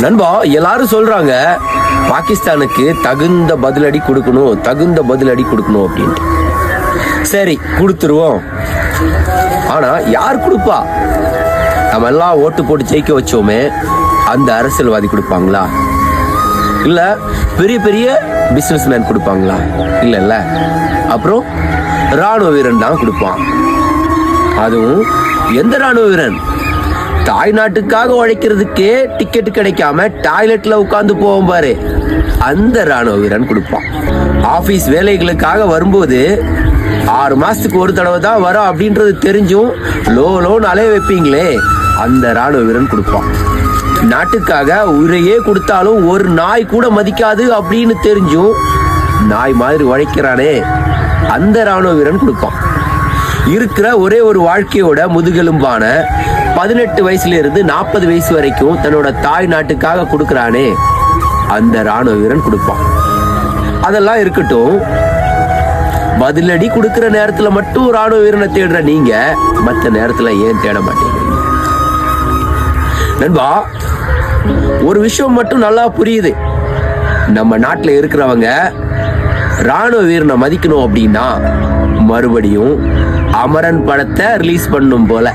நண்பா, எல்லாரும் சொல்றாங்க பாகிஸ்தானுக்கு தகுந்த பதிலடி கொடுக்கணும் அப்படின்னு. சரி, கொடுத்துருவோம். ஆனா யார் கொடுப்பா? நம்ம எல்லாம் ஓட்டு போட்டு ஜெயிக்க வச்சோமே அந்த அரசியல்வாதி கொடுப்பாங்களா? இல்ல பெரிய பெரிய பிசினஸ் மேன் கொடுப்பாங்களா? இல்ல. அப்புறம் ராணுவ வீரன் தான் கொடுப்பான். அதுவும் எந்த ராணுவ வீரன்? தாய்நாட்டுக்காக உழைக்கிறதுக்கே டிக்கெட் கிடைக்காம டாய்லெட்ல உட்கார்ந்து போவோம் பாரு, அந்த ராணுவ வீரன் கொடுப்பான். ஆபீஸ் வேலைகளுக்காக வரும்போது 6 மாசத்துக்கு ஒரு தடவை தான் வரும் அப்படின்றது தெரிஞ்சும் லோன்னு அலைய வைப்பீங்களே, அந்த ராணுவ வீரன் கொடுப்பான். நாட்டுக்காக உயிரையே கொடுத்தாலும் ஒரு நாய் கூட மதிக்காது அப்படின்னு தெரிஞ்சும் நாய் மாதிரி உழைக்கிறானே, அந்த ராணுவ வீரன் கொடுப்பான். இருக்கிற ஒரே ஒரு வாழ்க்கையோட முதுகெலும்பான 18 வயசுல இருந்து 40 வயசு வரைக்கும் தன்னோட தாய் நாட்டுக்காக கொடுக்கறானே, அந்த ராணுவ வீரன் கொடுப்பான். அதெல்லாம் இருக்கட்டும், பதிலடி கொடுக்கிற நேரத்துல மட்டும் ராணுவ வீரனை தேடுற நீங்க மற்ற நேரத்துல ஏன் தேட மாட்டேங்கிறீங்க? நண்பா, ஒரு விஷயம் மட்டும் நல்லா புரியுது. நம்ம நாட்டுல இருக்கிறவங்க ராணுவ வீரனை மதிக்கணும் அப்படின்னா மறுபடியும் அமரன் படத்தை ரிலீஸ் பண்ணும் போல.